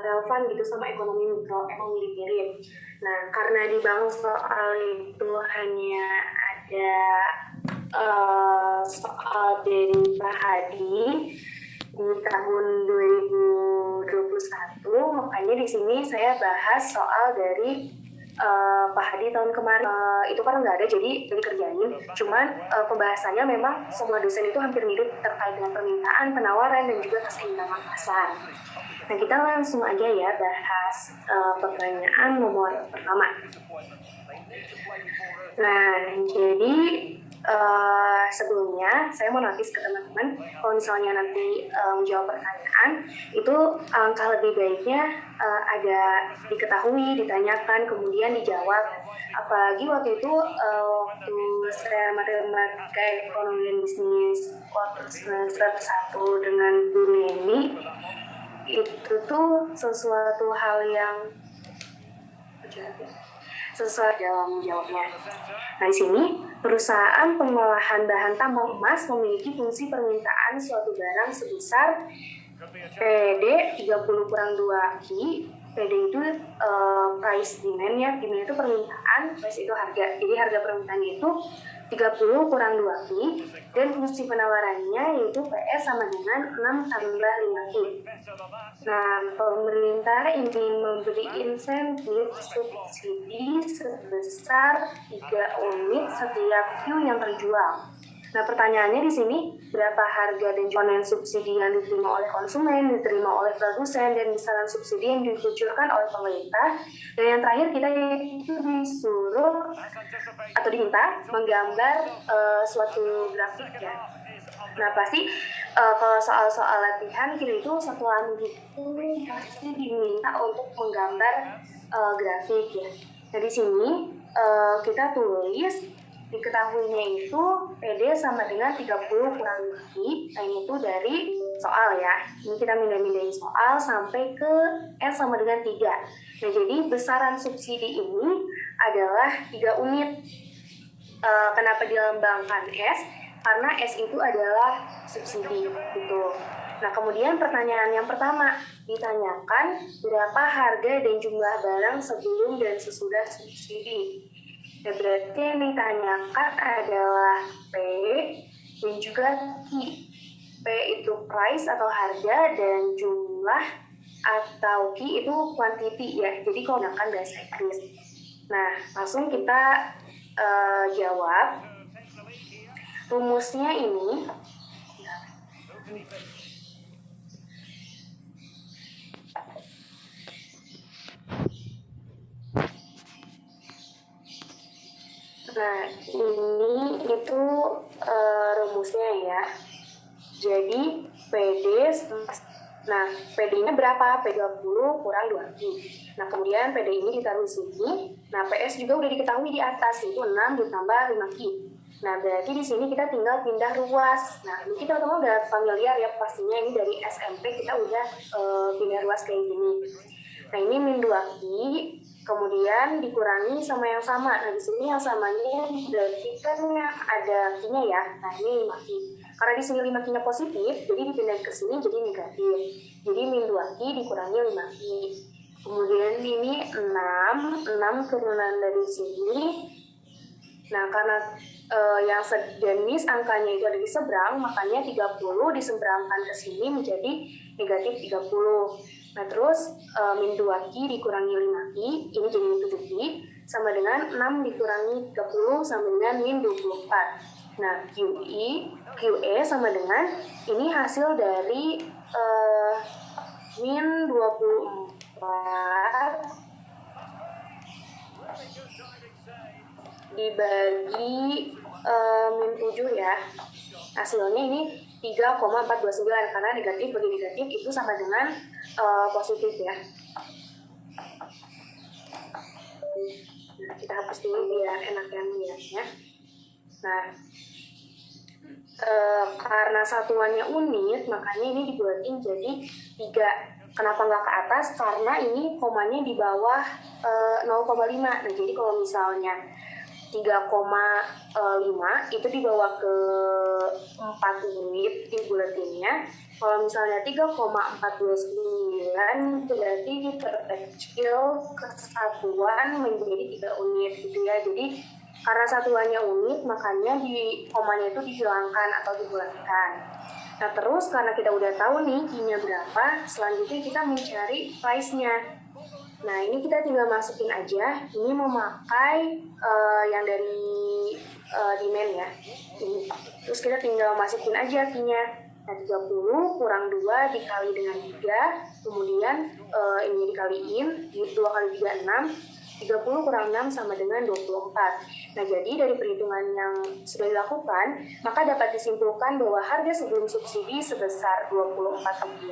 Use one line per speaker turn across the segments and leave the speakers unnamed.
relevan gitu sama ekonomi mikro, emang mirip-mirip. Nah, karena di bank soal itu hanya ada soal dari Pak Hadi di tahun 2021, makanya di sini saya bahas soal dari Pak Hadi tahun kemarin. Itu kan nggak ada, jadi dikerjain. Cuman pembahasannya memang semua dosen itu hampir mirip terkait dengan permintaan, penawaran, dan juga keseimbangan pasar. Nah, kita langsung aja ya bahas pertanyaan nomor pertama. Nah, jadi sebelumnya saya mau notis ke teman-teman, kalau misalnya nanti menjawab pertanyaan itu angka lebih baiknya ada diketahui, ditanyakan, kemudian dijawab. Apalagi waktu itu waktu saya matematika ekonomi dan bisnis waktu semester 1 dengan Bu Neni, itu tuh sesuatu hal yang sesuai dalam jawabnya. Nah, di sini perusahaan pengolahan bahan tambang emas memiliki fungsi permintaan suatu barang sebesar PD 30 kurang 2 Q. PD itu price demand ya, demand itu permintaan, price itu harga. Jadi harga permintaannya itu 30 kurang 2 Q, dan fungsi penawarannya yaitu PS sama dengan 6 tambah 5 Q. Nah, pemerintah ingin memberi insentif subsidi sebesar 3 unit setiap Q yang terjual. Nah, pertanyaannya di sini, berapa harga dan komponen subsidi yang diterima oleh konsumen, diterima oleh produsen, dan besaran subsidi yang dikucurkan oleh pemerintah. Dan yang terakhir, kita itu disuruh atau diminta menggambar suatu grafik ya. Nah, pasti kalau soal-soal latihan kita itu satuan itu pasti diminta untuk menggambar grafik ya. Nah, di sini kita tulis diketahuinya itu PD sama dengan 30 kurang 2 Q. Nah, ini tuh dari soal ya. Ini kita mindahin soal sampai ke S sama dengan 3. Nah, jadi besaran subsidi ini adalah 3 unit. Kenapa dilambangkan S? Karena S itu adalah subsidi gitu. Nah, kemudian pertanyaan yang pertama ditanyakan berapa harga dan jumlah barang sebelum dan sesudah subsidi. Nah, berarti yang ditanyakan adalah P dan juga Q. P itu price atau harga, dan jumlah atau Q itu quantity ya. Jadi kalau gunakan bahasa Inggris. Nah, langsung kita jawab. Rumusnya ini nah, ini itu rumusnya ya. Jadi PD, nah PD-nya berapa? P30 kurang 2Q. Nah, kemudian PD ini ditaruh di sini. Nah, PS juga udah diketahui di atas, itu 6 ditambah 5Q. Nah, berarti di sini kita tinggal pindah ruas. Nah, ini kita teman-teman udah familiar ya, pastinya ini dari SMP kita udah pindah ruas kayak gini. Nah, ini min 2Q, kemudian dikurangi sama yang sama. Nah, di sini yang samanya berarti kan ada Q-nya ya. Nah, ini 5Q. Karena di sini 5Q-nya positif, jadi dipindah ke sini jadi negatif. Jadi min 2Q dikurangi 5Q. Kemudian ini 6 turunan dari sini. Nah, karena yang sejenis angkanya itu ada di seberang, makanya 30 diseberangkan ke sini menjadi negatif 30. Nah, terus min 2Q dikurangi 5Q, ini jadi 7Q, sama dengan 6 dikurangi 30 sama dengan min 24. Nah, QE sama dengan, ini hasil dari min 24 dibagi min 7 ya. Hasilnya ini 3,429, karena negatif bagi negatif itu sama dengan positif ya. Nah, kita hapus dulu biar enak yang melihatnya. Nah, karena satuannya unit, makanya ini dibuatin jadi 3. Kenapa nggak ke atas? Karena ini komanya di bawah 0,5. Nah, jadi kalau misalnya 3,5 itu dibawa ke 4 unit di buletinnya. Kalau misalnya 3,49 berarti diperkecil kesatuan menjadi 3 unit gitu ya. Jadi karena satuannya unit, makanya di komanya itu dihilangkan atau dibulatkan. Nah terus karena kita udah tahu nih Q-nya berapa, selanjutnya kita mencari price-nya. Nah ini kita tinggal masukin aja, ini memakai yang dari demand ya. Ini. Terus kita tinggal masukin aja Q-nya. Nah 30 kurang 2 dikali dengan 3, kemudian ini dikaliin, 2 kali 3, 6. 30 kurang 6 sama dengan 24. Nah, jadi dari perhitungan yang sudah dilakukan, maka dapat disimpulkan bahwa harga sebelum subsidi sebesar Rp24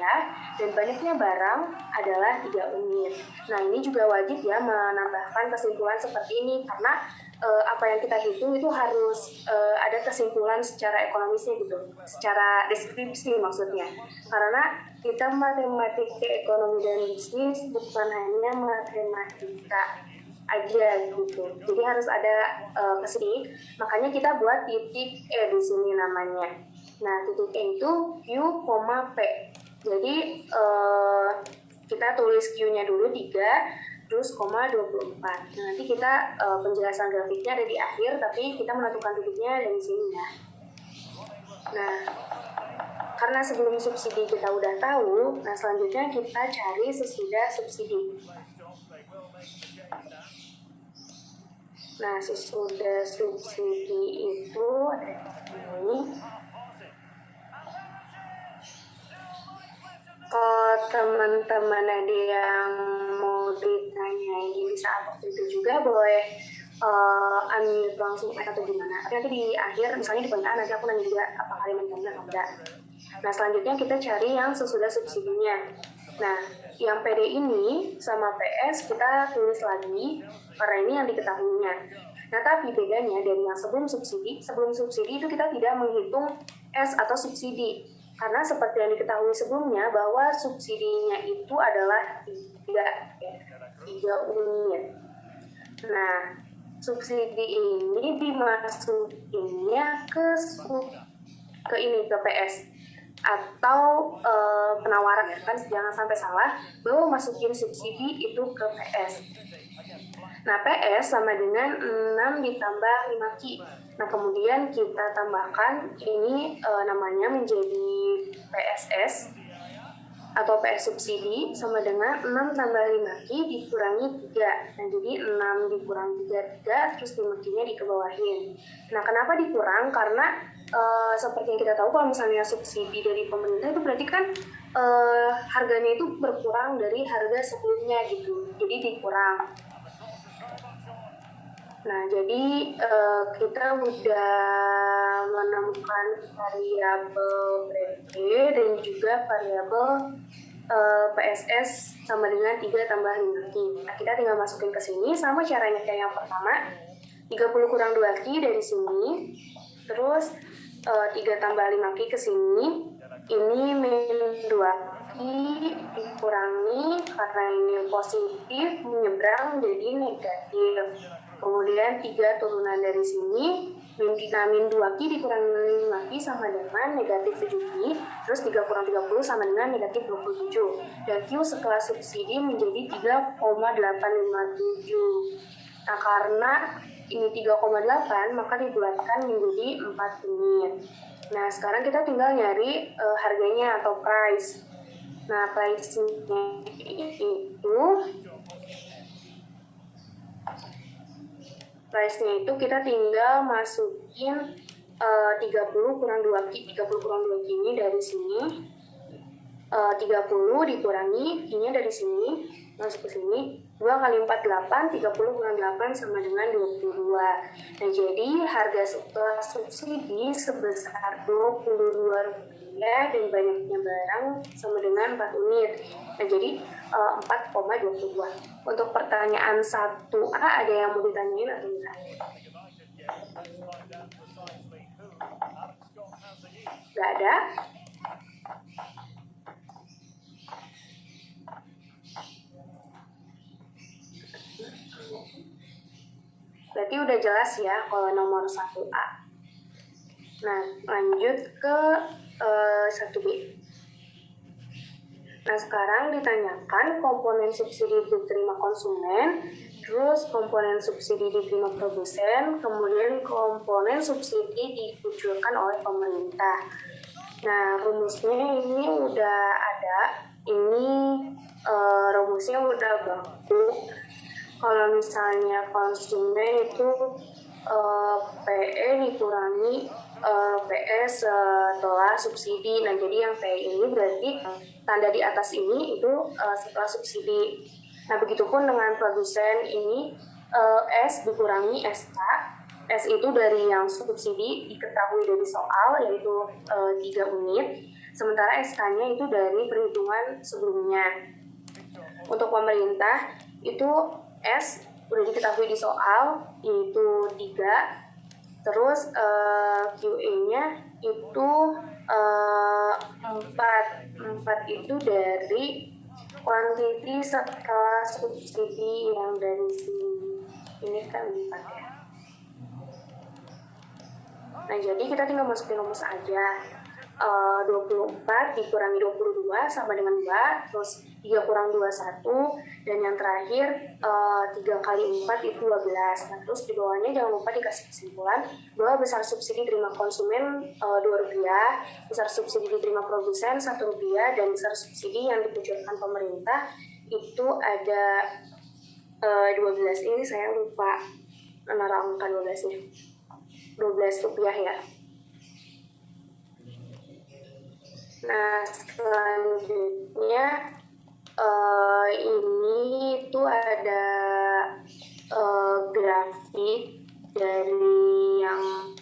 dan banyaknya barang adalah 3 unit. Nah, ini juga wajib ya menambahkan kesimpulan seperti ini karena apa yang kita hitung itu harus ada kesimpulan secara ekonomisnya gitu, secara deskripsi maksudnya. Karena kita matematika ekonomi dan bisnis bukan hanya matematika aja gitu, jadi harus ada kesini. Makanya kita buat titik E di sini namanya. Nah titik E itu Q, P. Jadi kita tulis Q-nya dulu 3, terus koma 24. Nah, nanti kita penjelasan grafiknya ada di akhir, tapi kita menentukan titiknya dari sini ya. Nah karena sebelum subsidi kita udah tahu, nah selanjutnya kita cari sesudah subsidi. Nah, sesudah subsidi itu ada di sini. Kalau teman-teman ada yang mau ditanyain di saat waktu itu juga boleh unmute langsung atau gimana. Tapi nanti di akhir, misalnya di pertanyaan nanti aku nanya juga apa kalian menjawabnya atau enggak. Nah, selanjutnya kita cari yang sesudah subsidinya. Nah, yang PD ini sama PS kita tulis lagi karena ini yang diketahuinya. Nah, tapi bedanya dari yang sebelum subsidi itu kita tidak menghitung S atau subsidi. Karena seperti yang diketahui sebelumnya bahwa subsidinya itu adalah 3 unit. Nah, subsidi ini dimasukinnya ke PS atau penawaran ya kan, jangan sampai salah bahwa masukin subsidi itu ke PS. Nah PS sama dengan 6 ditambah 5Q. Nah kemudian kita tambahkan ini namanya menjadi PSS atau PS subsidi sama dengan 6 tambah 5Q dikurangi 3. Nah jadi 6 dikurangi 3 terus 5Q-nya dikebawahin. Nah kenapa dikurang? Karena seperti yang kita tahu kalau misalnya subsidi dari pemerintah itu berarti kan harganya itu berkurang dari harga sebelumnya gitu, jadi dikurang. Nah jadi kita udah menemukan variabel BT dan juga variabel PSS sama dengan 3 tambah 5Q. Nah kita tinggal masukin ke sini sama caranya kayak yang pertama, 30 kurang 2Q dari sini, terus 3 tambah 5Q ke sini, ini min 2Q dikurangi karena ini positif menyeberang jadi negatif. Kemudian 3 turunan dari sini, min 2Q dikurangi 5Q sama dengan negatif 7Q, terus 3 kurang 30 sama dengan negatif 27. Dan Q setelah subsidi menjadi 3,857. Nah karena ini 3,8 maka dibulatkan menjadi 4 unit. Nah sekarang kita tinggal nyari harganya atau price. Nah price-nya itu kita tinggal masukin 30 kurang 2Q, 30 kurang 2Q ini dari sini, 30 dikurangi Q-nya dari sini, masuk ke sini, 2 kali 4, 8, 30 kurang 8 sama dengan 22. Nah jadi harga setelah subsidi sebesar Rp22 dan banyaknya barang sama dengan 4 unit. Nah jadi 4,22. Untuk pertanyaan 1A ada yang mau ditanyain atau enggak? Enggak ada? Berarti berarti udah jelas ya kalau nomor 1A. Nah, lanjut ke 1B. Nah, sekarang ditanyakan komponen subsidi diterima konsumen, terus komponen subsidi diterima produsen, kemudian komponen subsidi dikucurkan oleh pemerintah. Nah, rumusnya ini udah ada, ini rumusnya udah baku. Kalau misalnya konsumen itu PE dikurangi PE setelah subsidi. Nah, jadi yang PE ini berarti tanda di atas ini itu setelah subsidi. Nah, begitupun dengan produsen ini S dikurangi SK. S itu dari yang subsidi diketahui dari soal, yaitu 3 unit. Sementara SK-nya itu dari perhitungan sebelumnya. Untuk pemerintah itu S udah diketahui di soal, yaitu 3. Terus QE-nya itu 4 itu dari kuantiti setelah subsidi yang dari sini. Ini kan 4 ya. Nah, jadi kita tinggal masukin rumus aja. 24 dikurangi 22 sama dengan 2, terus 3 kurang 2, 1, dan yang terakhir 3 kali 4 itu 12. Nah, terus di bawahnya jangan lupa dikasih kesimpulan bahwa besar subsidi diterima konsumen Rp2, besar subsidi diterima produsen Rp1, dan besar subsidi yang dikucurkan pemerintah itu ada 12. Ini saya lupa naruh angka 12-nya. Rp12 ya. Nah, selanjutnya ini tuh ada grafik dari yang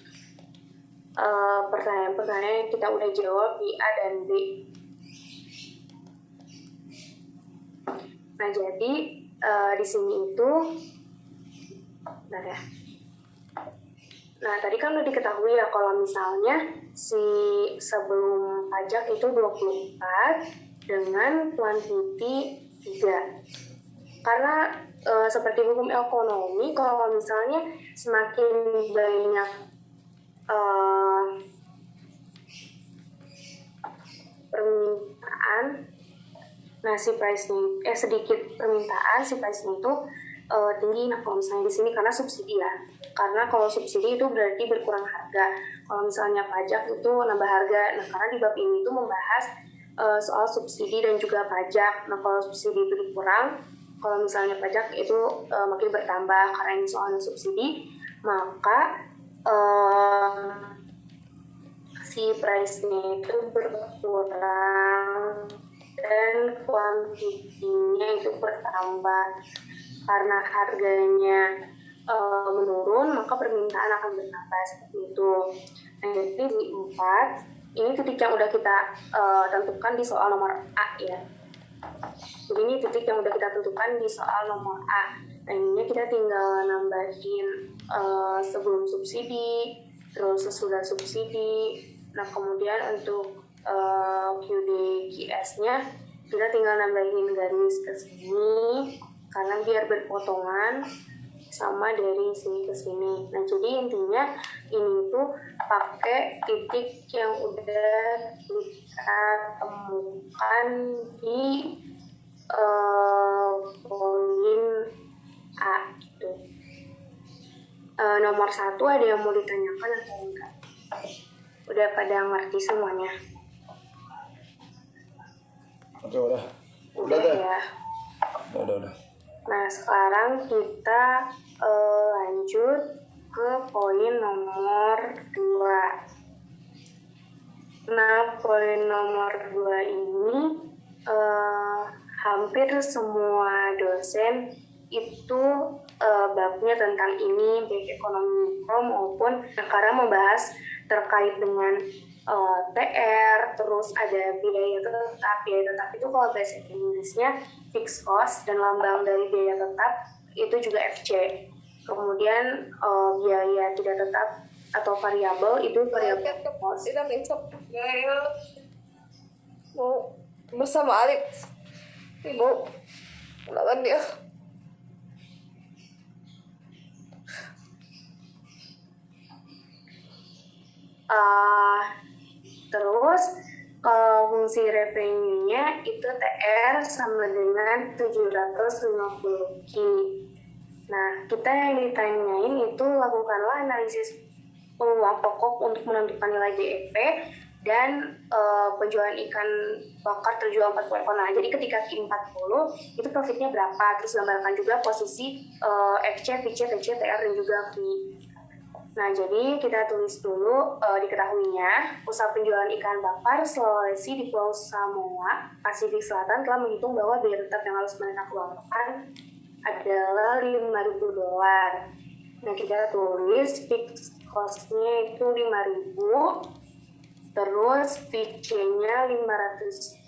pertanyaan-pertanyaan yang kita udah jawab di A dan B. Nah, jadi di sini itu bentar ya. Nah, tadi kan udah diketahui ya kalau misalnya si sebelum pajak itu 24 dengan kuantiti 3. Karena seperti hukum ekonomi, kalau misalnya semakin banyak permintaan, nah si price-nya sedikit permintaan, si price-nya itu tinggi. Nah, kalau misalnya di sini karena subsidi ya, karena kalau subsidi itu berarti berkurang harga. Kalau misalnya pajak itu nambah harga. Nah, karena di bab ini itu membahas soal subsidi dan juga pajak. Nah, kalau subsidi itu berkurang, kalau misalnya pajak itu makin bertambah karena ini soalnya subsidi, maka si price-nya itu berkurang dan kuantitinya itu bertambah. Karena harganya menurun, maka permintaan akan bertambah seperti itu. Nah, jadi di 4, ini titik yang udah kita tentukan di soal nomor A ya. Jadi ini titik yang udah kita tentukan di soal nomor A. Nah, ini kita tinggal nambahin sebelum subsidi, terus sesudah subsidi. Nah, kemudian untuk QD QS-nya kita tinggal nambahin garis ke sini karena biar berpotongan sama dari sini ke sini. Nah, jadi intinya ini tuh pakai titik yang udah kita temukan di poin A gitu. Nomor 1 ada yang mau ditanyakan atau enggak? Udah pada ngerti semuanya?
Oke, udah.
Udah ya.
Udah.
Nah, sekarang kita lanjut ke poin nomor 2. Nah, poin nomor 2 ini hampir semua dosen itu babnya tentang ini, baik ekonomi mikro maupun karena membahas terkait dengan TR, terus ada biaya tetap. Biaya tetap itu kalau bahasa Inggrisnya fixed cost, dan lambang dari biaya tetap itu juga FC. Kemudian biaya tidak tetap atau variabel itu variabel cost.
Tidak besok mau bersama Arif. Ibu, lawan dia.
Uh, Terus kalau fungsi revenue-nya itu TR sama dengan 750 Q. Nah, kita yang ditanyain itu lakukanlah analisis peluang pokok untuk menentukan nilai DEP dan penjualan ikan bakar terjual 40 ekor. Nah, jadi ketika Q40 itu profitnya berapa? Terus gambarkan juga posisi FC, VC, TC, TR dan juga Q. Nah, jadi kita tulis dulu diketahuinya, usaha penjualan ikan bakar Sulawesi di Pulau Samoa, Pasifik Selatan telah menghitung bahwa biaya tetap yang harus mereka keluarkan adalah $5.000. Nah, kita tulis fixed cost-nya itu 5.000, terus VC-nya 500 K,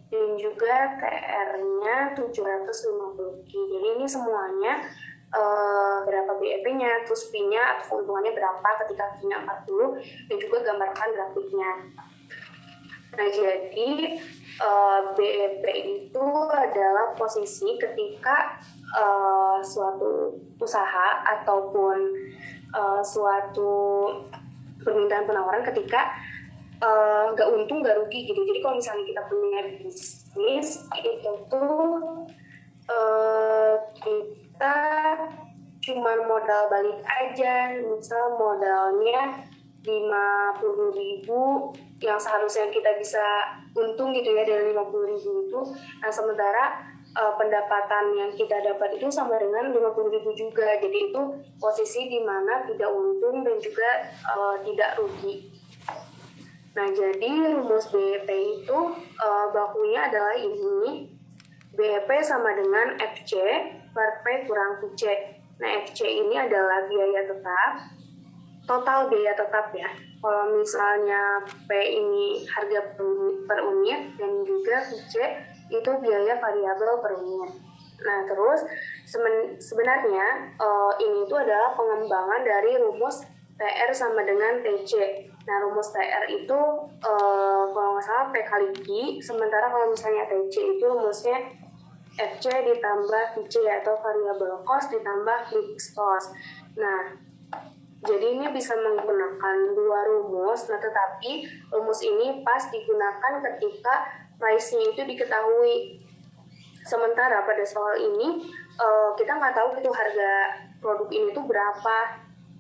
dan juga TR-nya 750 K. Jadi ini semuanya berapa BEP-nya, terus P-nya atau keuntungannya berapa ketika P-nya 40, dan juga gambarkan grafiknya. Nah, jadi BEP itu adalah posisi ketika suatu usaha ataupun suatu permintaan penawaran ketika nggak untung nggak rugi gitu. Jadi kalau misalnya kita punya bisnis itu tuh kita cuma modal balik aja, misal modalnya 50.000 yang seharusnya kita bisa untung gitu ya dari 50.000 itu. Nah, sementara pendapatan yang kita dapat itu sama dengan 50.000 juga. Jadi itu posisi di mana tidak untung dan juga tidak rugi. Nah, jadi rumus BEP itu bakunya adalah ini. BEP sama dengan FC per P kurang VC. Nah, FC ini adalah biaya tetap, total biaya tetap ya. Kalau misalnya P ini harga per unit dan juga VC itu biaya variabel per unit. Nah, terus sebenarnya ini itu adalah pengembangan dari rumus TR sama dengan TC. Nah, rumus TR itu kalau nggak salah P kali Q, sementara kalau misalnya TC itu rumusnya FC ditambah VC atau variable cost ditambah fixed cost. Nah, jadi ini bisa menggunakan dua rumus. Nah, tetapi rumus ini pas digunakan ketika price-nya itu diketahui. Sementara pada soal ini kita nggak tahu itu harga produk ini tuh berapa.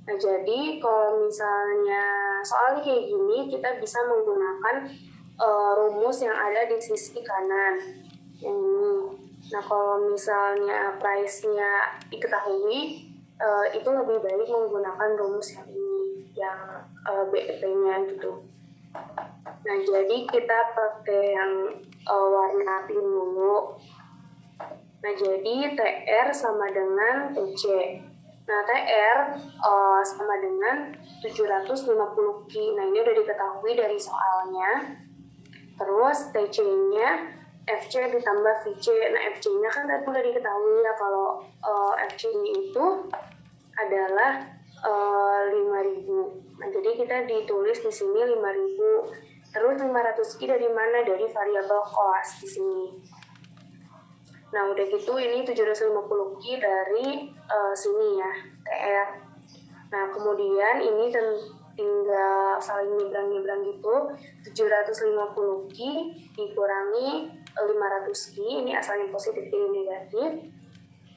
Nah, jadi kalau misalnya soalnya kayak gini, kita bisa menggunakan rumus yang ada di sisi kanan yang ini. Nah, kalau misalnya price-nya diketahui, itu lebih baik menggunakan rumus yang ini, yang BEP-nya gitu. Nah, jadi kita pakai yang warna pink dulu. Nah, jadi TR sama dengan TC. Nah, TR sama dengan 750 Q. Nah, ini udah diketahui dari soalnya. Terus TC-nya FC ditambah VC. Nah, FC-nya kan tadi udah diketahui ya kalau FC-nya itu adalah 5.000. Nah, jadi kita ditulis di sini 5.000. Terus 500 Q dari mana? Dari variabel cost di sini. Nah, udah gitu ini 750 Q dari sini ya, TR. Nah, kemudian ini tinggal saling nyebrang-nyebrang gitu. 750 Q dikurangi 500 Q, ini asalnya positif, ini negatif,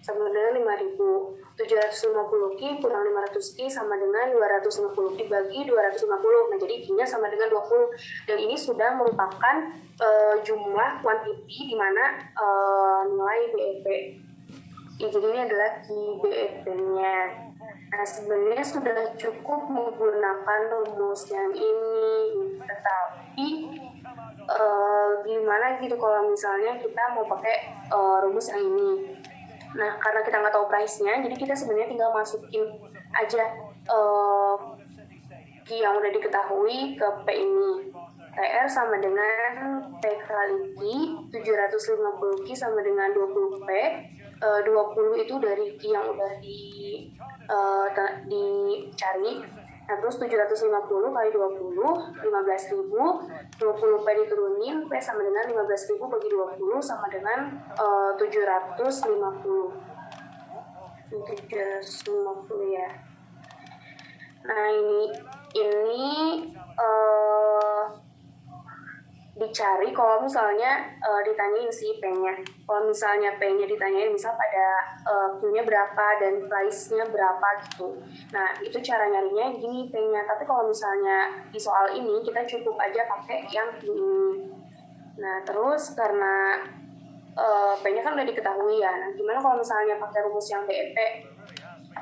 sama dengan 5.000. 750 Q kurang 500 Q sama dengan 250 dibagi 250. Nah, jadi Q-nya sama dengan 20. Dan ini sudah merupakan jumlah quantity di mana nilai BEP. Jadi ini adalah Q BEP-nya. Nah, sebenarnya sudah cukup menggunakan rumus yang ini, tetapi gimana gitu kalau misalnya kita mau pakai rumus yang ini. Nah, karena kita nggak tahu price-nya, jadi kita sebenarnya tinggal masukin aja Q yang udah diketahui ke P ini. TR sama dengan P kali Q, 750 Q sama dengan 20 P. 20 itu dari Q yang udah dicari. Nah, terus 750 kali 20, 15.000, 20 P diturunin, P sama dengan 15.000 bagi 20 sama dengan 750. 750 ya. Nah, ini ini dicari kalau misalnya ditanyain si P-nya. Kalau misalnya P-nya ditanyain misal pada Q-nya berapa dan price-nya berapa gitu. Nah, itu cara nyarinya gini P-nya. Tapi kalau misalnya di soal ini kita cukup aja pakai yang ini. Nah, terus karena P-nya kan udah diketahui ya. Nah, gimana kalau misalnya pakai rumus yang BEP?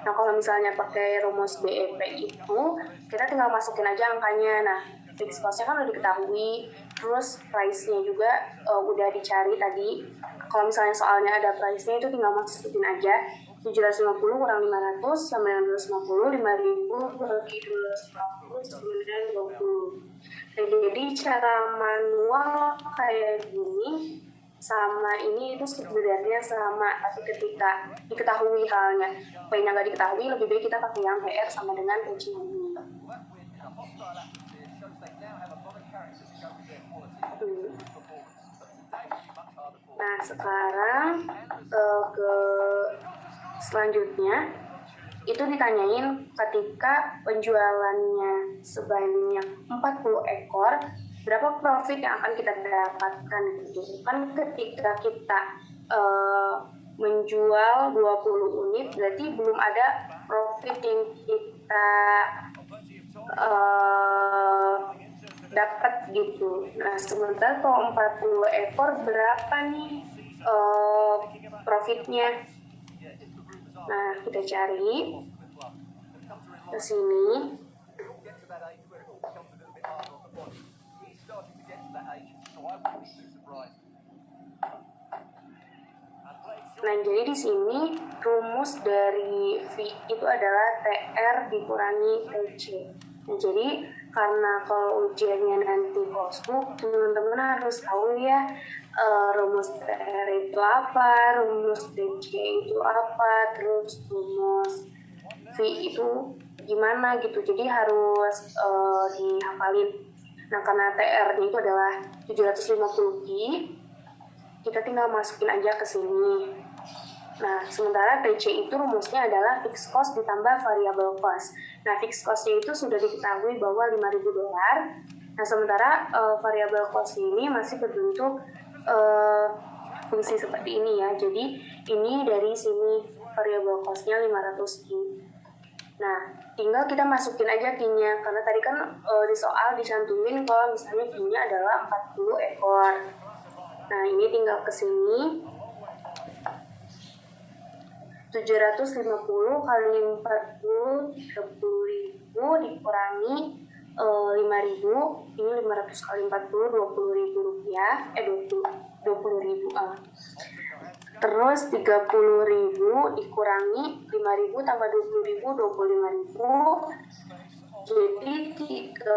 Nah, kalau misalnya pakai rumus BEP itu, kita tinggal masukin aja angkanya. Nah, fixed cost-nya kan udah diketahui, terus price-nya juga udah dicari tadi. Kalau misalnya soalnya ada price-nya itu tinggal masukin aja. 750 kurang 500 sama 250, 5.000 bagi 250, 920. Nah, jadi cara manual kayak gini sama ini itu sebenarnya sama, tapi ketika diketahui halnya P-nya nggak diketahui, lebih baik kita pakai yang PR sama dengan PC ini. Nah, sekarang ke selanjutnya itu ditanyain ketika penjualannya sebanyak 40 ekor, berapa profit yang akan kita dapatkan gitu. Kan ketika kita menjual 20 unit berarti belum ada profit yang kita dapat gitu. Nah, sementara kalau 40 ekor berapa nih profitnya? Nah, kita cari ke sini. Nah, jadi di sini rumus dari V itu adalah TR dikurangi TC. Nah, jadi karena kalau ujiannya nanti cosbook, teman-teman harus tahu ya rumus TR itu apa, rumus TC itu apa, terus rumus V itu gimana gitu. Jadi harus dihafalin. Nah, karena TR-nya itu adalah 750 Q, kita tinggal masukin aja ke sini. Nah, sementara TC itu rumusnya adalah fixed cost ditambah variable cost. Nah, fixed cost-nya itu sudah diketahui bahwa $5.000. Nah, sementara variable cost ini masih berbentuk fungsi seperti ini ya. Jadi, ini dari sini variable cost-nya 500 Q. Nah, tinggal kita masukin aja Q-nya. Karena tadi kan di soal dicantumin kalau misalnya Q-nya adalah 40 ekor. Nah, ini tinggal ke sini. 750 kali 40, 30.000 dikurangi 5.000. Ini 500 kali 40, 20.000 rupiah. 20.000. Terus 30.000 dikurangi 5.000 tambah 20.000, 25.000. Jadi 30.000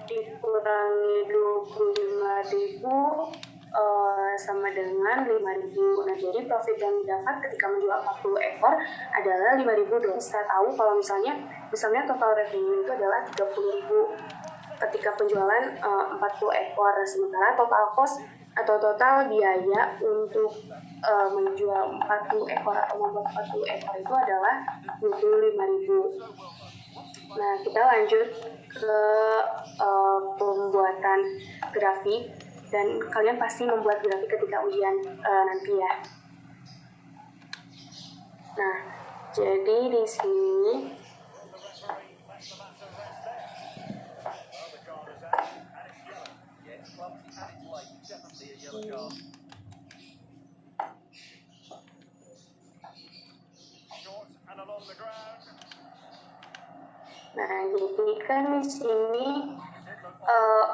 dikurangi 25.000 sama dengan 5.000. Nah, jadi profit yang didapat ketika menjual 40 ekor adalah 5.000. Saya tahu kalau misalnya total revenue itu adalah 30.000 ketika penjualan 40 ekor. Sementara total cost atau total biaya untuk menjual 40 ekor atau membuat 40 ekor itu adalah 25.000. Nah, kita lanjut ke pembuatan grafik. Dan kalian pasti membuat grafik ketika ujian nanti ya. Nah, jadi di sini jadi kan di sini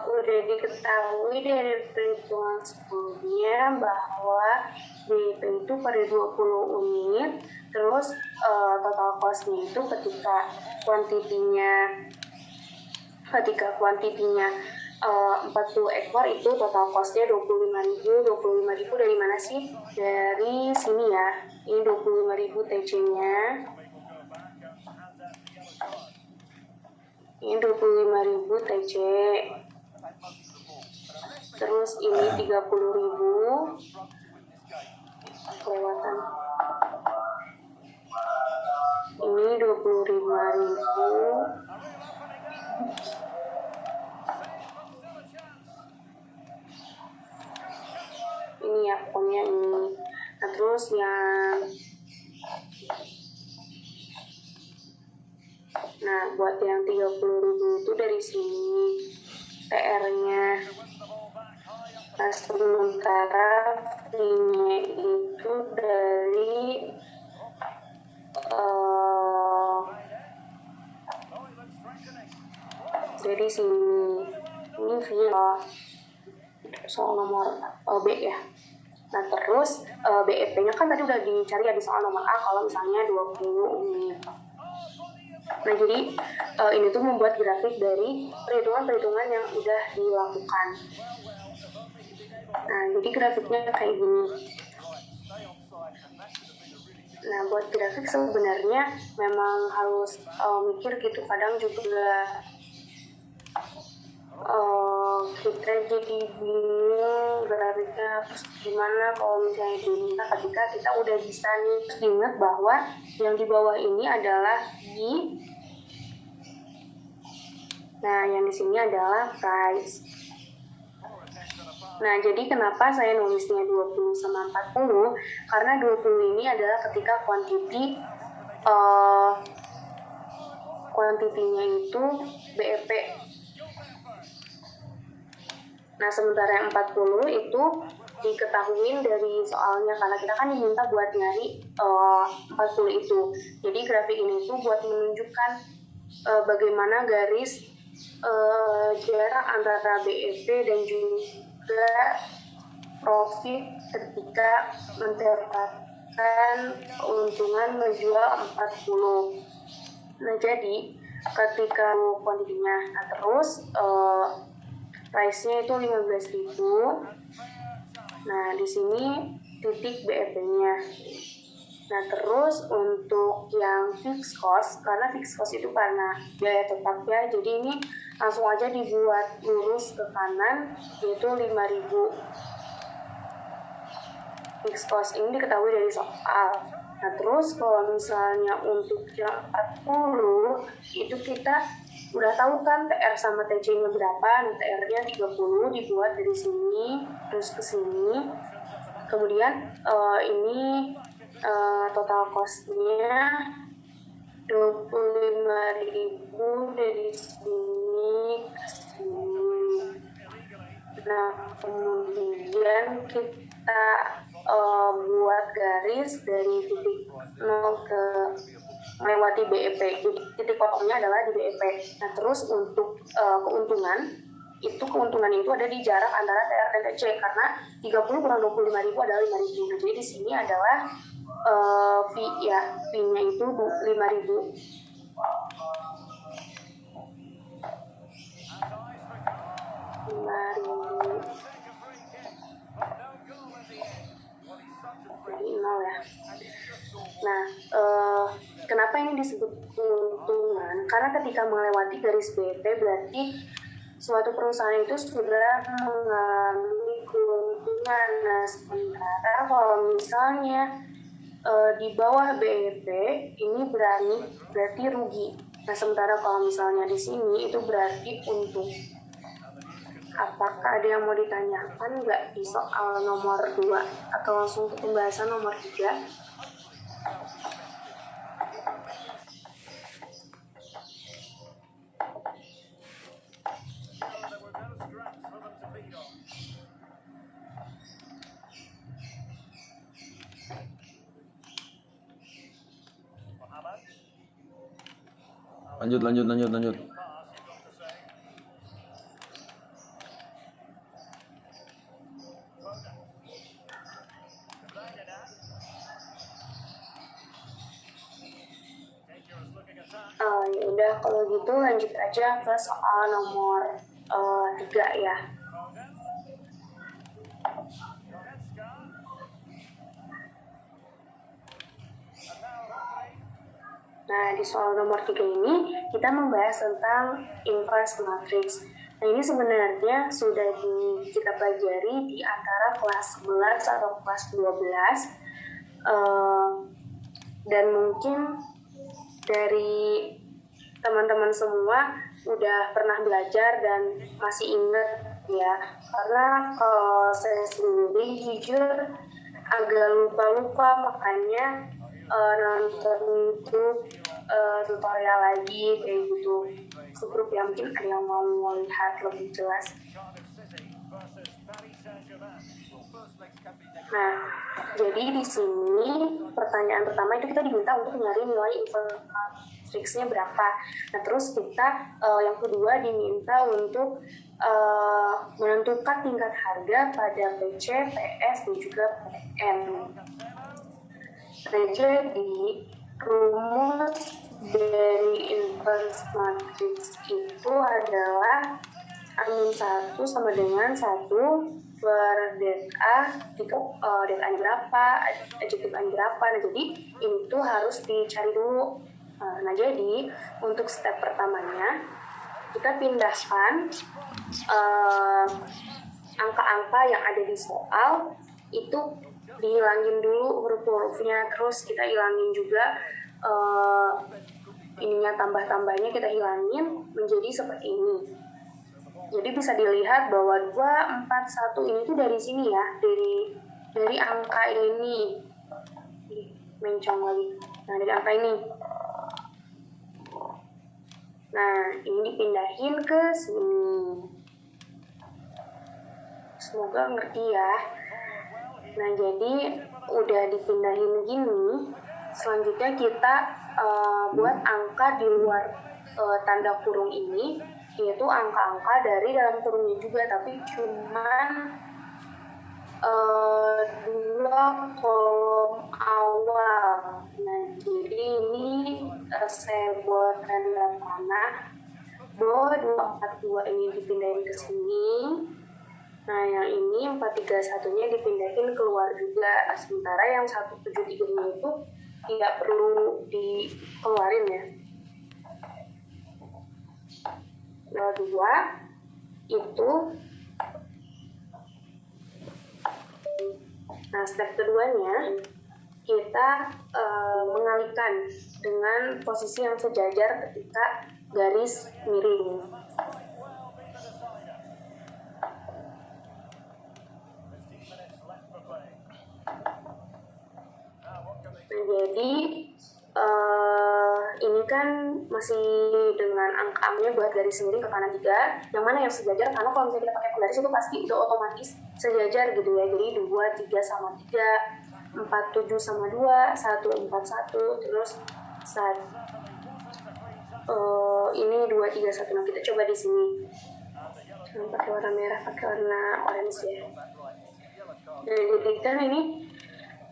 udah diketahui dari perhitungan sebelumnya bahwa DP itu per 20 unit, terus total cost-nya itu ketika kuantitinya 40 ekor itu total cost-nya 25.000. 25.000 dari mana sih? Dari sini ya. Ini 25.000 TC-nya. Ini 25.000 TC. Terus ini 30.000. Kelewatan. Ini 20.000. ini ya, pokoknya ini. Nah terus yang buat yang 30.000 itu dari sini TR-nya. Nah sementara fee-nya itu dari sini. Ini fee soal nomor B ya. Nah terus BEP-nya kan tadi udah dicari ya di soal nomor A kalau misalnya 20 unit. Nah jadi ini tuh membuat grafik dari perhitungan-perhitungan yang udah dilakukan. Nah jadi grafiknya kayak gini. Nah buat grafik sebenarnya memang harus mikir gitu, kadang juga kita jadi bingung grafiknya harus gimana kalau misalnya diminta ketika kita udah bisa nih. Terus diingat bahwa yang di bawah ini adalah yang di sini adalah price. Nah jadi kenapa saya nulisnya 20 sama 40, karena 20 ini adalah ketika kuantitinya itu BEP. Nah sementara yang 40 itu diketahuin dari soalnya, karena kita kan diminta buat nyari 40 itu. Jadi grafik ini tuh buat menunjukkan bagaimana garis jarak antara BEP dan juga profit ketika mendapatkan keuntungan menjual 40. Nah jadi ketika kuantitinya, terus price-nya itu 15.000. Nah, di sini titik BEP-nya. Nah, terus untuk yang fixed cost, karena fixed cost itu karena biaya tetap ya, jadi ini langsung aja dibuat lurus ke kanan, yaitu 5.000. Fixed cost ini diketahui dari soal. Nah, terus kalau misalnya untuk yang 40, itu kita udah tahu kan TR sama TC-nya berapa. Nah, TR-nya 30 dibuat dari sini terus ke sini. Kemudian ini total cost-nya 25.000 dari sini ke sini. Nah, kemudian kita buat garis dari titik 0 ke melewati BEP. Jadi titik potongnya adalah di BEP. Nah terus untuk keuntungan itu ada di jarak antara TR dan TC, karena 30 kurang 25.000 adalah 5.000. Nah, jadi di sini adalah fee-nya itu 5.000. Jadi 0 ya. Nah, kenapa ini disebut keuntungan? Karena ketika melewati garis BEP berarti suatu perusahaan itu sudah mengalami keuntungan. Nah, sementara kalau misalnya di bawah BEP ini berarti rugi. Nah, sementara kalau misalnya di sini itu berarti untung. Apakah ada yang mau ditanyakan nggak di soal nomor 2 atau langsung ke pembahasan nomor 3?
Lanjut.
Ya udah kalau gitu lanjut aja ke soal nomor 3 ya. Nah, di soal nomor 3 ini kita membahas tentang inverse matrix. Nah, ini sebenarnya sudah kita pelajari di antara kelas 11 atau kelas 12. Dan mungkin dari teman-teman semua udah pernah belajar dan masih ingat ya, karena kalau saya sendiri jujur agak lupa-lupa, makanya nonton itu tutorial lagi kayak gitu ke grup yang mungkin ada yang mau melihat lebih jelas. Nah, jadi di sini pertanyaan pertama itu kita diminta untuk nyari nilai inflation berapa. Nah, terus kita yang kedua diminta untuk menentukan tingkat harga pada PC, PS, dan juga PM. Nah, jadi rumus dari inverse matrix itu adalah Amin 1 sama dengan 1 per det A, det A-nya berapa, adjektif A-nya berapa. Nah, jadi itu harus dicari dulu. Nah, jadi untuk step pertamanya kita pindahkan angka-angka yang ada di soal itu, dihilangin dulu huruf-hurufnya, terus kita hilangin juga ininya, tambah-tambahnya kita hilangin menjadi seperti ini. Jadi bisa dilihat bahwa 2, 4, 1 ini tuh dari sini ya, dari angka ini. Mencong lagi. Nah, dari angka ini. Nah, ini dipindahin ke sini. Semoga ngerti ya. Nah, jadi udah dipindahin gini. Selanjutnya kita buat angka di luar tanda kurung ini, yaitu angka-angka dari dalam kurungnya juga, tapi cuman 2 kolom awal. Nah, jadi ini saya buat tanda panah bahwa 242 ini dipindahin ke sini. Nah, yang ini 431-nya dipindahin keluar juga. Sementara yang 173 itu tidak perlu dikeluarin ya. 2 itu. Nah, step keduanya kita mengalihkan dengan posisi yang sejajar ketika garis miring. Nah, jadi ini kan masih dengan angka-angkanya buat garis miring ke kanan 3, yang mana yang sejajar, karena kalau misalnya kita pakai penggaris itu pasti udah otomatis sejajar gitu ya. Jadi 2, 3 sama 3, 4, 7 sama 2, 1, 4, 1, terus ini 2, 3, 1. Nah, kita coba di sini. Pakai warna merah, pakai warna orange ya. Nah, jadi kan ini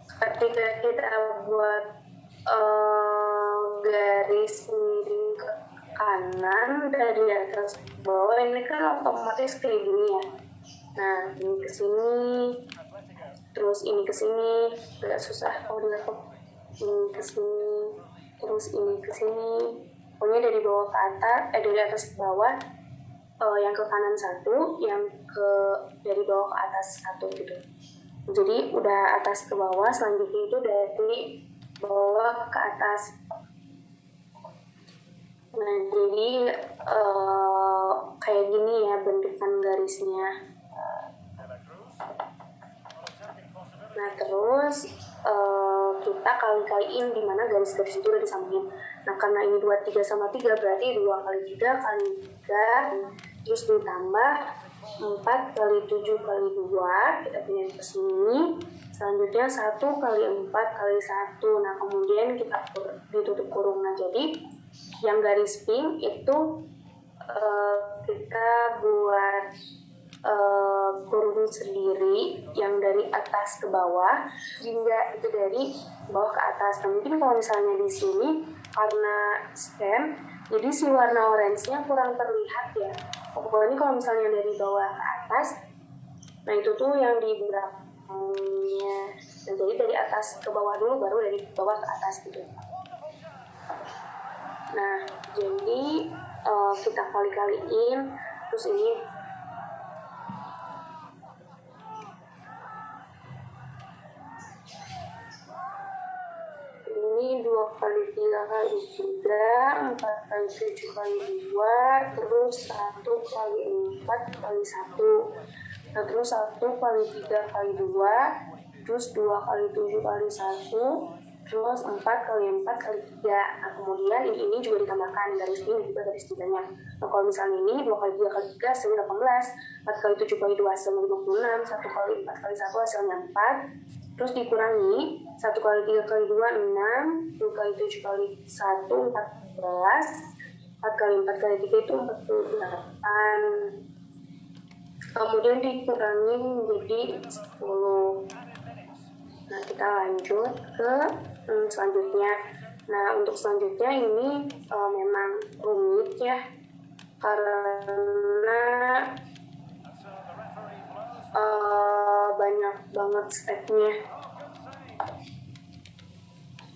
ketika kita buat garis miring ke kanan dari atas ke bawah, ini kan otomatis kayak gini ya. Nah, ini ke sini, terus ini ke sini, agak susah kalau dilihat. Ini ke sini, terus ini ke sini. Pokoknya dari bawah ke atas, dari atas ke bawah. Yang ke kanan 1, yang dari bawah ke atas 1 gitu. Jadi udah atas ke bawah, selanjutnya itu dari bawah ke atas. Nah, jadi kayak gini ya bentukan garisnya. Nah, terus kita kali-kaliin di mana garis-garis itu udah disambungin. Nah, karena ini 2, 3 sama 3, berarti 2 kali 3 kali 3, terus ditambah 4 kali 7 kali 2, kita pindah ke sini. Selanjutnya 1 kali 4 kali 1. Nah, kemudian kita ditutup kurung. Nah, jadi yang garis pink itu kita buat kurung sendiri yang dari atas ke bawah, hingga itu dari bawah ke atas. Nah, mungkin kalau misalnya di sini karena scan, jadi si warna orange-nya kurang terlihat ya. Pokoknya kalau misalnya dari bawah ke atas, nah itu tuh yang di belakangnya. Nah, jadi dari atas ke bawah dulu, baru dari bawah ke atas gitu. Nah, jadi kita kali-kaliin, terus ini kali 3 kali 3, 4 kali 7 kali 2, terus 1 kali 4 kali 1. Nah, terus 1 kali 3 kali 2, terus 2 kali 7 kali 1, terus 4 kali 4 kali 3. Nah, kemudian ini juga ditambahkan garis ini juga garis tiganya. Nah, kalau misalnya ini 2 kali 3 kali 3 hasilnya 18, 4 kali 7 kali 2 hasilnya 56, 1 kali 4 kali 1 hasilnya 4. Terus dikurangi 1 kali 3 kali 2 6, 2 kali 7 kali 1 14, 4 kali 4 kali 3 itu 48. Kemudian dikurangi menjadi 10. Nah, kita lanjut ke selanjutnya. Nah, untuk selanjutnya ini memang rumit ya, karena banyak banget stepnya.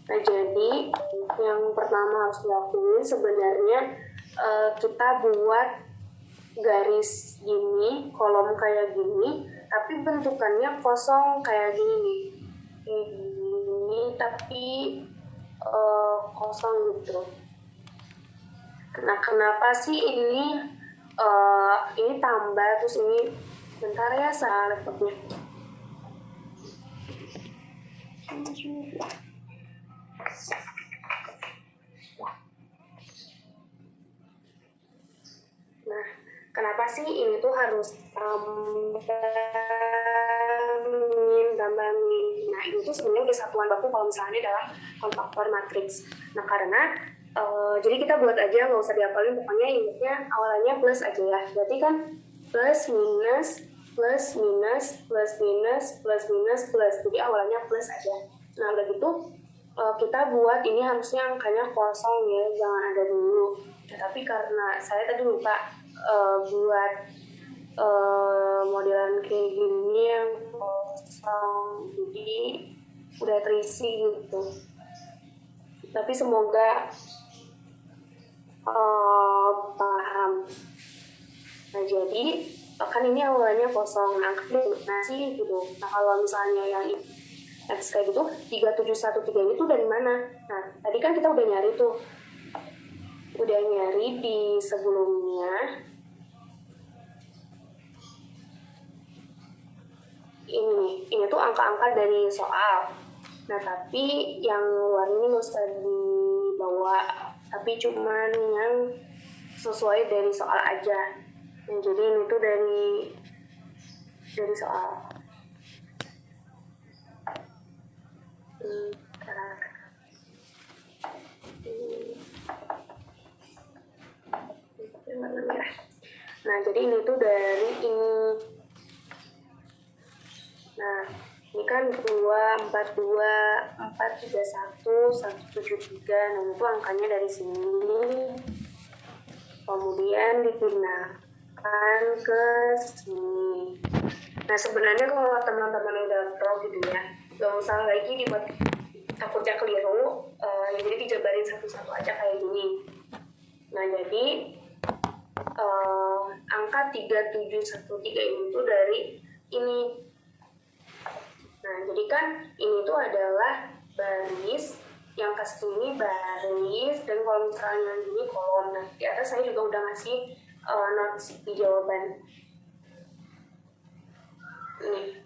Nah, jadi yang pertama harus dilakuin sebenarnya kita buat garis gini, kolom kayak gini, tapi bentukannya kosong kayak gini. Ini tapi kosong gitu. Nah, kenapa sih ini tambah terus ini bentar ya, salah laptopnya. Nah, kenapa sih ini tuh harus tambah-tambah. Nah, ini tuh sebenarnya udah satuan baku kalau misalnya dalam konfaktor matriks. Nah, karena jadi kita buat aja, nggak usah dihafalin, pokoknya ingatnya awalannya plus aja ya. Berarti kan plus minus plus minus plus minus plus minus plus. Jadi awalannya plus aja. Nah, udah gitu kita buat ini harusnya angkanya kosong ya, jangan ada dulu. Tapi karena saya tadi lupa buat modelan kayak gini yang kosong, jadi udah terisi gitu. Tapi semoga paham. Nah, jadi kan ini awalnya kosong, nah sih gitu. Nah, kalau misalnya yang X kayak gitu 3713 itu dari mana? Nah, tadi kan kita udah nyari tuh, udah nyari di sebelumnya. Ini tuh angka-angka dari soal. Nah, tapi yang luar ini nggak usah dibawa, tapi cuman yang sesuai dari soal aja. Nah, jadi ini tuh dari soal. Nah, jadi ini tuh dari ini. Nah, ini kan 2, 4, 2, 4, 3, 1, 1, 7, 3. Nah, itu angkanya dari sini. Kemudian dipindahkan ke sini. Nah, sebenarnya kalau teman-teman udah tahu gitu ya, gak usah lagi dibuat takutnya keliru, jadi dijabarin satu-satu aja kayak gini. Nah, jadi angka 3713 ini tuh dari ini. Nah, jadi kan ini tuh adalah baris, yang ke sini baris, dan kalau misalnya yang ini kolom. Nah, di atas saya juga udah ngasih notes di jawaban. Nih,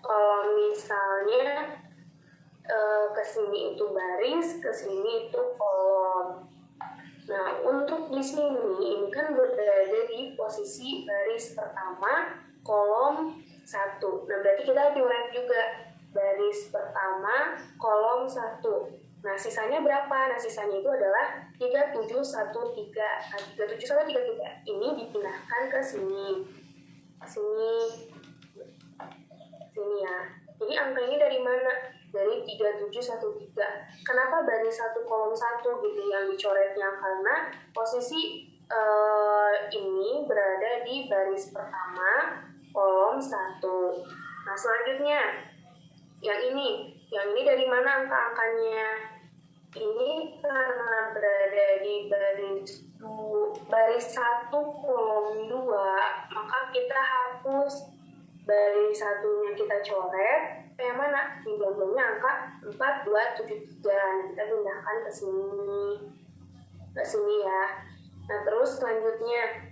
kalau misalnya ke sini itu baris, ke sini itu kolom. Nah, untuk di sini ini kan berada di posisi baris pertama, kolom 1. Nah, berarti kita diurai juga baris pertama, kolom 1. Nah, sisanya berapa? Nah, sisanya itu adalah 3713. Nah, 3713 ini dipindahkan ke sini. Sini ya. Jadi angka ini dari mana? Dari 3713. Kenapa baris 1 kolom 1 gitu yang dicoretnya? Karena posisi ini berada di baris pertama, kolom 1. Nah, selanjutnya yang ini dari mana angka-angkanya? Ini karena berada di baris 1 kolom 2, maka kita hapus baris 1-nya, kita coret, yang mana? Di belakangnya angka 4273. Kita pindahkan ke sini ya. Nah, terus selanjutnya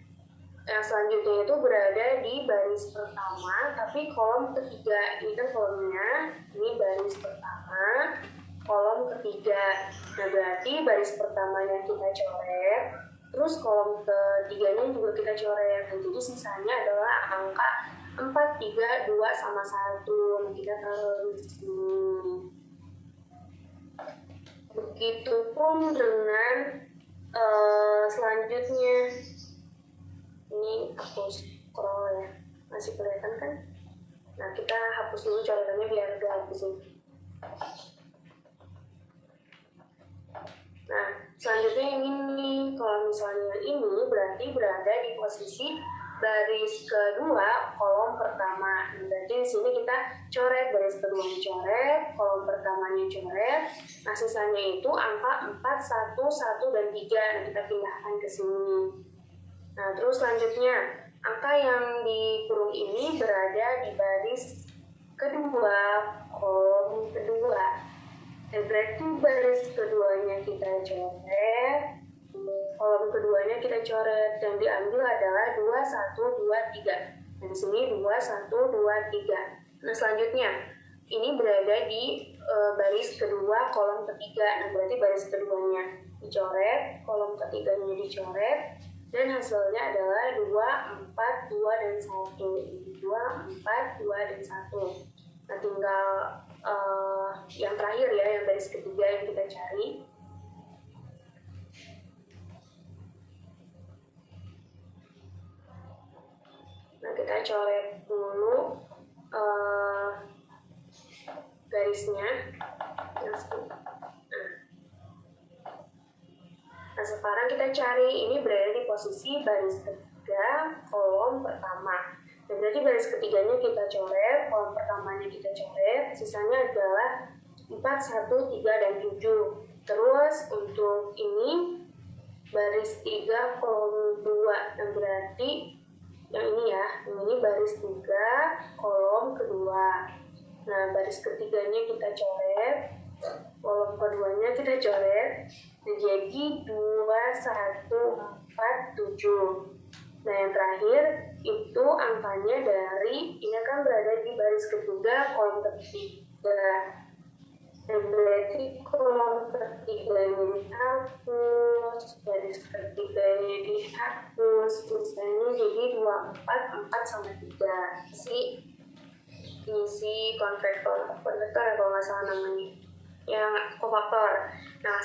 yang selanjutnya itu berada di baris pertama, tapi kolom ketiga. Ini kan kolomnya, ini baris pertama, kolom ketiga. Nah, berarti baris pertamanya kita coret, terus kolom ketiganya juga kita coret. Nah, jadi sisanya adalah angka 4, 3, 2, sama 1. Nah, kita taruh di sini. Begitupun dengan selanjutnya. Ini aku scroll ya, masih kelihatan kan? Nah, kita hapus dulu coretannya biar gak habisin. Nah, selanjutnya yang ini, kalau misalnya ini berarti berada di posisi baris kedua kolom pertama. Berarti di sini kita coret baris kedua coret, kolom pertamanya coret. Nah, sisanya itu angka 4, 1, 1, dan 3. Nah, kita pindahkan ke sini. Nah, terus selanjutnya, angka yang di kurung ini berada di baris kedua, kolom kedua. Berarti baris keduanya kita coret, kolom keduanya kita coret, yang diambil adalah 2, 1, 2, 3. Dan di sini 2, 1, 2, 3. Nah, selanjutnya, ini berada di baris kedua, kolom ketiga. Nah, berarti baris keduanya dicoret, kolom ketiganya dicoret, dan hasilnya adalah 2, 4, 2, dan 1. 2, 4, 2, dan 1. Nah, tinggal yang terakhir ya, yang baris ketiga yang kita cari. Nah, kita coret dulu garisnya. Nah, sekarang kita cari, ini berada di posisi baris ketiga, kolom pertama. Nah, berarti baris ketiganya kita coret, kolom pertamanya kita coret, sisanya adalah 4, 1, 3, dan 7. Terus untuk ini baris 3, kolom 2. Nah, berarti yang ini ya, ini baris 3, kolom kedua. Nah, baris ketiganya kita coret, kolom keduanya kita coret. Nah, jadi 2, 1, 4, 7. Nah, yang terakhir itu angkanya dari, ini kan berada di baris ketiga, kolom ketiga. Dan berarti kolom ketiganya dihapus, baris ketiganya dihapus, misalnya jadi 2, 4, 4, sama 3. Isi konvektor kalau nggak salah namanya, yang kofaktor. Nah,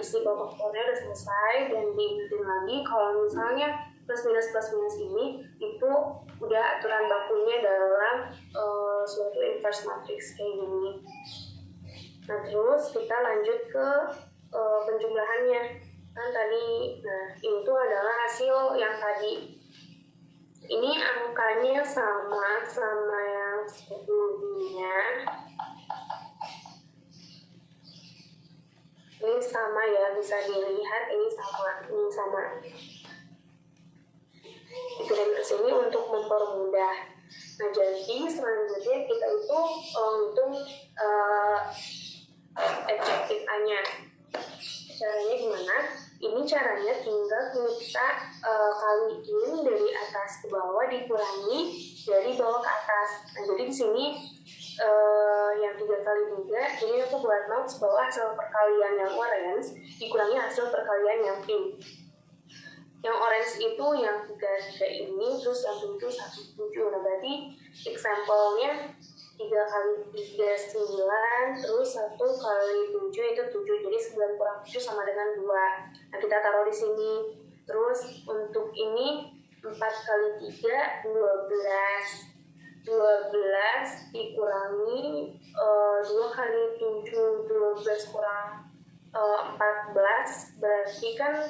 isi kofaktornya udah selesai, dan diingetin lagi kalau misalnya plus minus ini itu udah aturan bakunya dalam suatu inverse matrix kayak gini. Nah, terus kita lanjut ke penjumlahannya kan tadi. Nah, itu adalah hasil yang tadi. Ini angkanya sama yang sebelumnya. Ini sama ya, bisa dilihat ini sama. Dikirim ke sini untuk mempermudah. Nah, jadi selanjutnya kita itu hitung objektif A-nya. Caranya gimana? Ini caranya tinggal kita kaliin dari atas ke bawah dikurangi dari bawah ke atas. Nah, jadi di sini yang 3 kali 3, jadi aku buat notes bahwa hasil perkalian yang orange dikurangi hasil perkalian yang pink. Yang orange itu yang 3 ini, terus yang pink itu 1,7. Nah, berarti example-nya 3 kali 3 9, terus 1 kali 7 itu 7, jadi 9 kurang 7 sama dengan 2. Nah, kita taruh di sini. Terus untuk ini 4 kali 3 12 dikurangi 2 kali 7, 12 kurang 14, berarti kan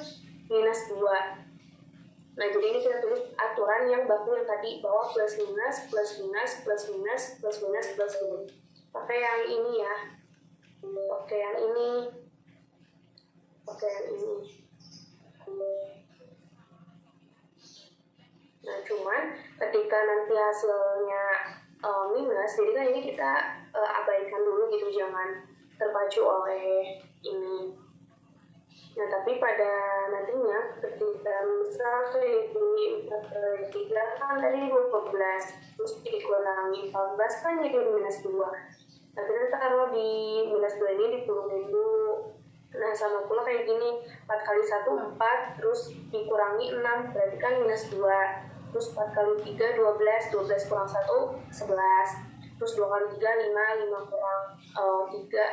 minus 2. Nah, jadi ini kita tulis aturan yang baku yang tadi, bahwa plus minus, plus minus, plus minus, plus minus, plus minus. Pakai yang ini ya. Pakai yang ini. Nah, cuman ketika nanti hasilnya minus, jadi kan ini kita kita abaikan dulu gitu, jangan terpacu oleh ini. Nah, tapi pada nantinya ketika misal di 4/3 kan tadi 12, terus dikurangi 14 kan jadi -2. Nah, kita taruh di -2 ini dikurangi dulu. Nah, sama pula kayak gini, 4 kali 1 4, terus dikurangi 6, berarti kan -2. Terus 4 kali 3 12, 12 kurang 1 11. Terus 2 kali 3 5, 5 kurang 3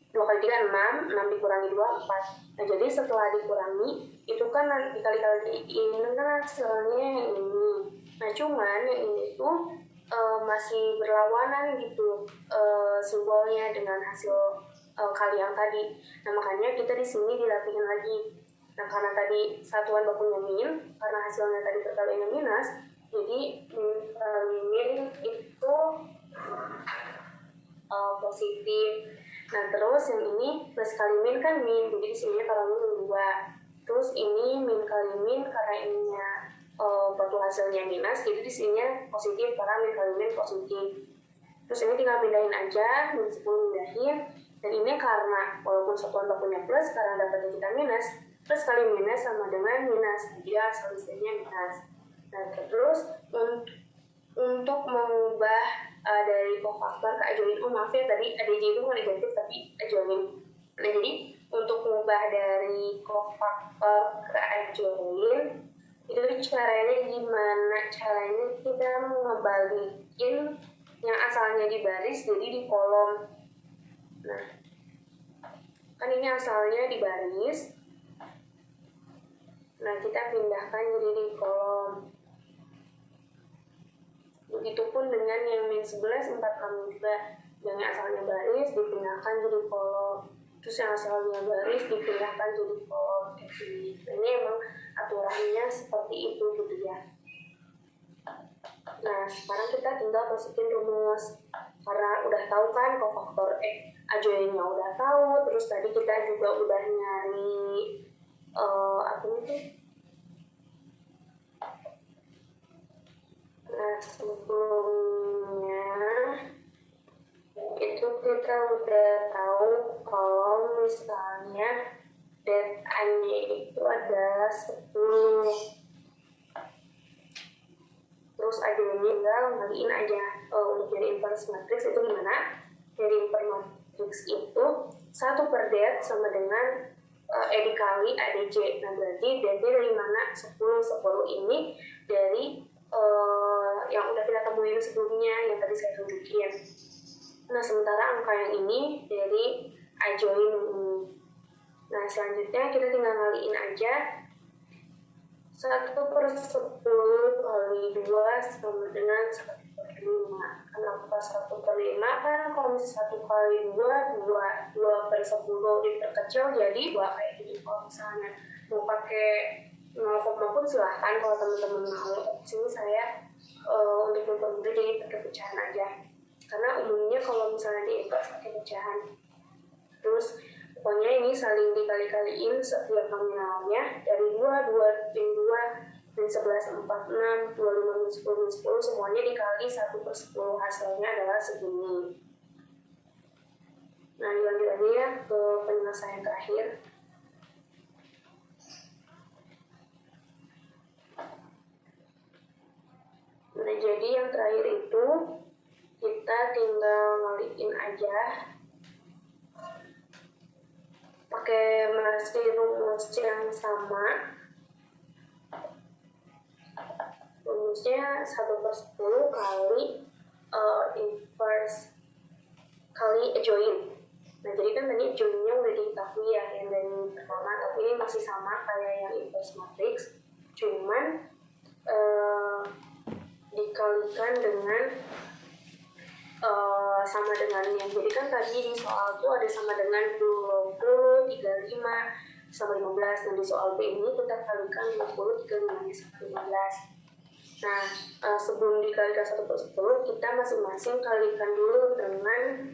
2 kali 3 6, 6 dikurangi 2 4. Nah, jadi setelah dikurangi itu kan dikali-kali ini kan hasilnya yang ini. Nah, cuman yang ini tuh masih berlawanan gitu simbolnya dengan hasil kali yang tadi. Nah, makanya kita di sini dilatihin lagi. Nah, karena tadi satuan bakunya min, karena hasilnya tadi perkaliannya minus, jadi min itu positif. Nah, terus yang ini plus kali min kan min, jadi di sini kalau min 2. Terus ini min kali min karena ininya batu hasilnya minus, jadi di sini positif karena min kali min positif. Terus ini tinggal pindahin aja, min 10 pindahin. Dan ini karena walaupun satuan bakunya plus, karena dapatnya kita minus, plus kali minus sama dengan minus, jadi solusinya minus. Nah, terus untuk mengubah dari cofaktor ke adjoint, maaf ya tadi ADJ itu bukan negatif tapi adjoint. Nah, jadi untuk mengubah dari cofaktor ke adjoint itu caranya gimana? Caranya kita ngebalikin yang asalnya di baris jadi di kolom. Nah, kan ini asalnya di baris. Nah, kita pindahkan jadi di kolom. Begitupun dengan yang min 11 4 kali juga, yang asalnya baris dipindahkan jadi kolom, terus yang asalnya baris dipindahkan jadi kolom. Ini emang aturannya seperti itu gitu ya. Nah, sekarang kita tinggal masukin rumus, karena udah tahu kan cofaktor adjointnya udah tahu, terus tadi kita juga udah nyari apa itu. Nah, sebelumnya itu kita udah tahu kalau misalnya datanya itu adalah 10. Terus adjointnya tinggal ngaliin aja untuk jadi inverse matrix itu gimana? Jadi inverse matrix itu 1/det sama dengan dikali ADJ. Nah, berarti DT dari mana? 10 ini dari yang udah kita temuin sebelumnya yang tadi saya tunjukin. Nah, sementara angka yang ini dari adjoint ini. Nah, selanjutnya kita tinggal ngaliin aja 1/10 kali 2 sama dengan 1/5. Kenapa 1/5? Kan kalau misalnya 1 kali 2 2/10 diperkecil jadi 2 kayak gitu. Kalau misalnya mau pakai 0, pun silahkan kalau teman-teman mau. Sini saya untuk mempermudah jadi pakai pecahan aja, karena umumnya kalau misalnya di inverse pakai pecahan. Terus pokoknya ini saling dikali-kaliin setiap nominalnya dari 2 min 11 4 6 25 min 10 min 10 semuanya dikali 1/10, hasilnya adalah segini. Nah, dilanjut aja ya ke penyelesaian terakhir. Nah, jadi yang terakhir itu kita tinggal ngaliin aja pakai masih rumus yang sama. Rumusnya 1/10 kali inverse kali adjoint. Nah, jadi kan tadi adjointnya udah diketahui ya yang dari pertama, tapi ini masih sama kayak yang inverse matrix, cuman dikalikan dengan sama dengannya. Jadi kan tadi di soal itu ada sama dengan 20, 35, sama 15. Nah, di soal B ini kita kalikan 20, 35, sama 15. Nah, sebelum dikalikan 1/10, kita masing-masing kalikan dulu dengan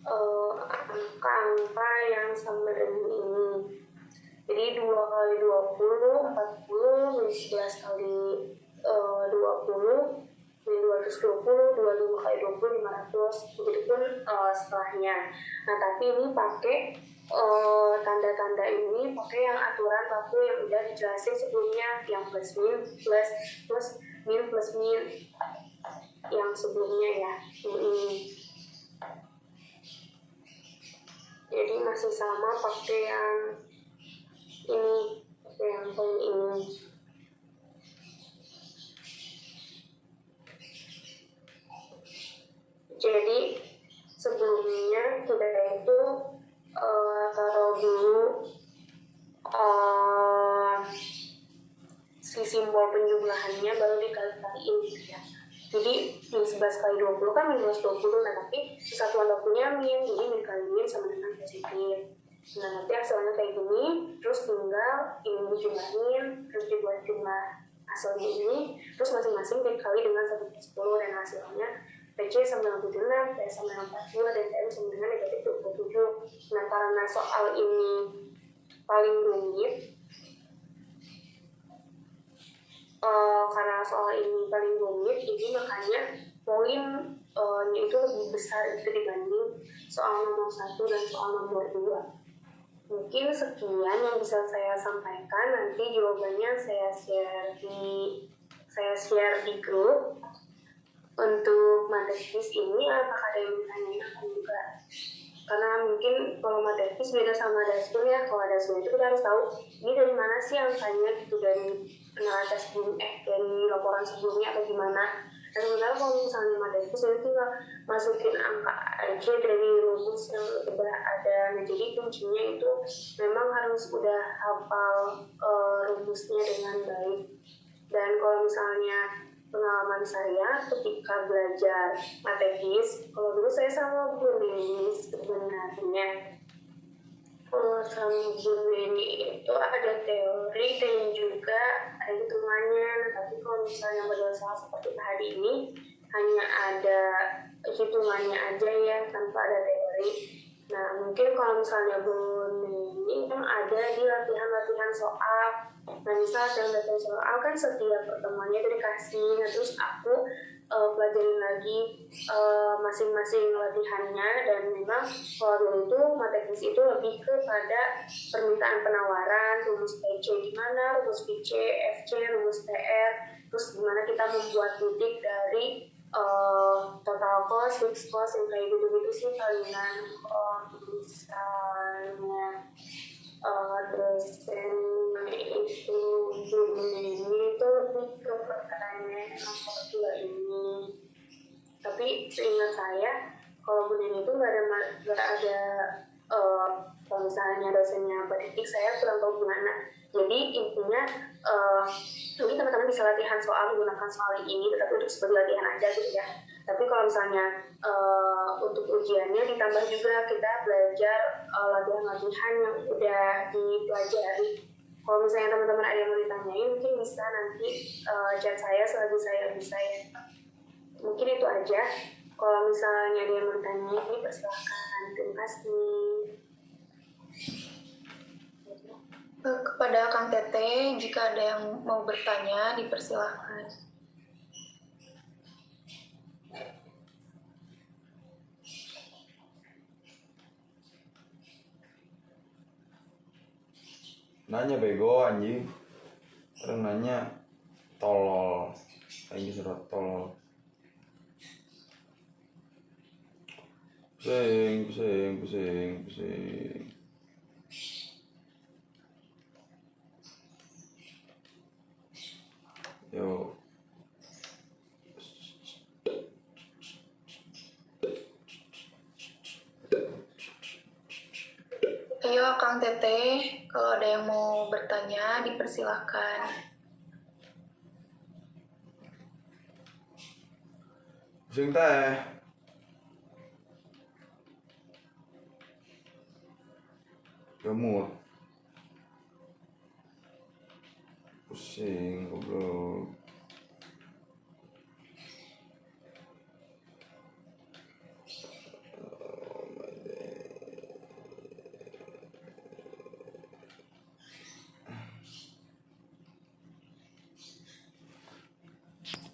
angka-angka yang sama dengan ini. Jadi 2 kali 20, 40, min 11 kali 20, min 220, 25 kali 20, 500, begitupun setelahnya. Nah, tapi ini pakai tanda-tanda ini pakai yang aturan baku yang udah dijelasin sebelumnya, yang plus min, plus min, plus min yang sebelumnya ya. Jadi masih sama pakai yang ini, yang poin ini. Jadi sebelumnya kita itu taruh dulu si simbol penjumlahannya baru dikali-kaliin gitu ya. Jadi min 11 kali 20 kan min 20, nah tapi kesatuan bakunya min, jadi min kali min sama dengan positif. Nah nanti hasilnya kayak gini, terus tinggal ini dijumlahin, terus dibuat jumlah hasilnya ini, terus masing-masing dikali dengan 1/10 dan hasilnya PC sama dengan 76, PS sama dengan 42, dan TM sama dengan negatif 27. Nah karena soal ini paling rumit, ini makanya poinnya itu lebih besar itu dibanding soal nomor 1 dan soal nomor 2. Mungkin sekian yang bisa saya sampaikan, nanti jawabannya saya share di grup. Untuk matematis ini apakah ada yang ditanyain aku juga? Karena mungkin kalau matematis beda sama dasar ya. Kalau dasar itu kita harus tahu ini dari mana sih angkanya gitu, dari penerapan dari laporan sebelumnya atau gimana. Dan sebenarnya kalau misalnya matematis itu tinggal masukin angka aja dari rumus yang udah ada. Nah, jadi kuncinya itu memang harus udah hafal rumusnya dengan baik. Dan kalau misalnya pengalaman saya ketika belajar matematis, kalau dulu saya sama Bu Neni sebenarnya sama Bu Neni itu ada teori dan juga ada hitungannya. Tapi kalau misalnya berdasarkan seperti hari ini hanya ada hitungannya aja ya, tanpa ada teori. Nah mungkin kalau misalnya Bu Neni kan ada di latihan soal. Nah misal dalam latihan soal kan setiap pertemuannya itu dikasih, nah terus aku pelajarin lagi masing-masing latihannya. Dan memang kalau dulu itu matematis itu lebih kepada permintaan penawaran, rumus PC gimana, rumus PC, FC, rumus TR, terus gimana kita membuat titik dari total cost, fixed cost, yang kayak gitu-gitu sih palingan. Misalnya dosen itu ini itu lebih ke pertanyaan nomor 2 ini. Tapi seingat saya kalau Bu Neni itu nggak ada kalau misalnya dosennya bertitik, saya kurang tahu gimana. Jadi intinya mungkin teman-teman bisa latihan soal menggunakan soal ini, tetapi untuk sebagai latihan aja gitu ya. Tapi kalau misalnya untuk ujiannya ditambah juga kita belajar latihan-latihan yang udah dipelajari. Kalau misalnya teman-teman ada yang mau ditanyain, mungkin bisa nanti chat saya selagi saya bisa ya. Mungkin itu aja. Kalau misalnya ada yang mau ditanya, ini persilakan. Terima kasih.
Kepada Kang Tete, jika ada yang mau bertanya, dipersilahkan.
Nanya bego anjing. Orang nanya tolol. Anjing surat tolol. Pusing. Yo.
Ayo Kang Tete, kalau ada yang mau bertanya, dipersilahkan.
Pusing teh. Gemuk. Pusing goblok.